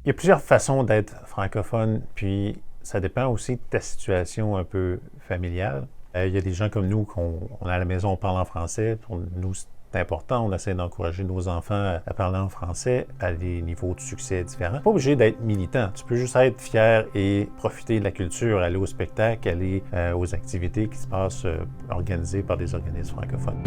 Il y a plusieurs façons d'être francophone, puis ça dépend aussi de ta situation un peu familiale. Il y a des gens comme nous qu'on à la maison, on parle en français. Pour nous, c'est important. On essaie d'encourager nos enfants à parler en français à des niveaux de succès différents. Pas obligé d'être militant. Tu peux juste être fier et profiter de la culture, aller au spectacle, aller aux activités qui se passent organisées par des organismes francophones.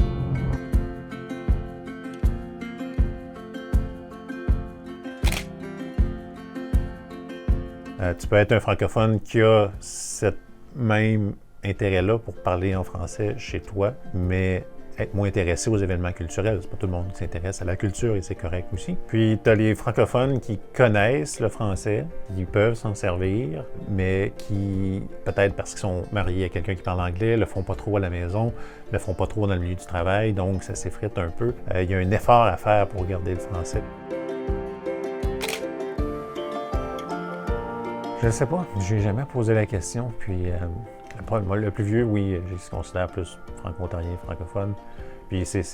Tu peux être un francophone qui a ce même intérêt-là pour parler en français chez toi, mais être moins intéressé aux événements culturels. C'est pas tout le monde qui s'intéresse à la culture et c'est correct aussi. Puis tu as les francophones qui connaissent le français, qui peuvent s'en servir, mais qui, peut-être parce qu'ils sont mariés à quelqu'un qui parle anglais, le font pas trop à la maison, le font pas trop dans le milieu du travail, donc ça s'effrite un peu. Il y a un effort à faire pour garder le français. Je ne sais pas, je n'ai jamais posé la question, puis moi, le plus vieux, oui, je se considère plus franco-ontarien, francophone. Puis c'est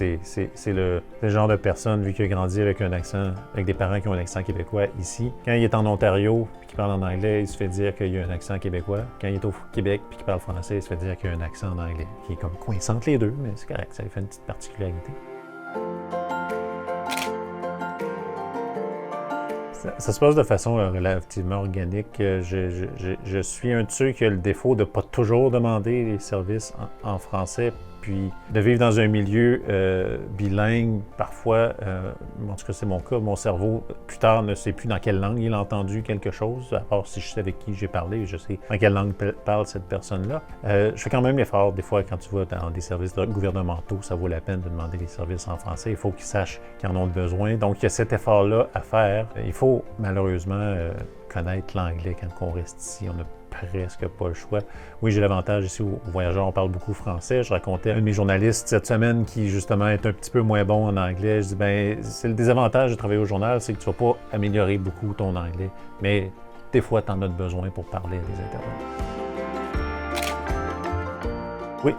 le genre de personne, vu qu'il a grandi avec un accent, avec des parents qui ont un accent québécois ici. Quand il est en Ontario puis qu'il parle en anglais, il se fait dire qu'il y a un accent québécois. Quand il est au Québec puis qu'il parle français, il se fait dire qu'il y a un accent en anglais, qui est comme coincé entre les deux, mais c'est correct, ça lui fait une petite particularité. Ça se passe de façon relativement organique. Je suis un de ceux qui a le défaut de ne pas toujours demander les services en français, puis de vivre dans un milieu bilingue. Parfois, en tout cas c'est mon cas, mon cerveau plus tard ne sait plus dans quelle langue il a entendu quelque chose, à part si je sais avec qui j'ai parlé, je sais dans quelle langue parle cette personne-là. Je fais quand même l'effort, des fois quand tu vas dans des services gouvernementaux, ça vaut la peine de demander les services en français. Il faut qu'ils sachent qu'ils en ont besoin. Donc il y a cet effort-là à faire. Il faut malheureusement connaître l'anglais quand on reste ici. On n'a presque pas le choix. Oui, j'ai l'avantage ici au Voyageurs, on parle beaucoup français. Je racontais à un de mes journalistes cette semaine qui, justement, est un petit peu moins bon en anglais. Je dis, ben, c'est le désavantage de travailler au journal, c'est que tu ne vas pas améliorer beaucoup ton anglais. Mais des fois, tu en as besoin pour parler à des intervenants. Oui,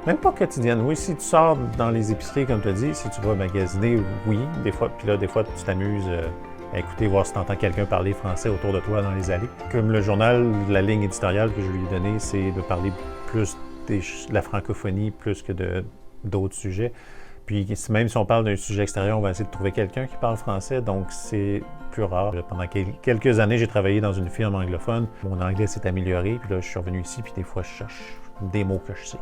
même pas quotidienne. Oui, si tu sors dans les épiceries, comme tu as dit, si tu vas magasiner, oui, des fois. Puis là, des fois, tu t'amuses à écouter, voir si tu entends quelqu'un parler français autour de toi dans les allées. Comme le journal, la ligne éditoriale que je lui ai donnée, c'est de parler plus de la francophonie plus que d'autres sujets. Puis même si on parle d'un sujet extérieur, on va essayer de trouver quelqu'un qui parle français, donc c'est plus rare. Pendant quelques années, j'ai travaillé dans une firme anglophone. Mon anglais s'est amélioré, puis là, je suis revenu ici, puis des fois, je cherche des mots que je sais.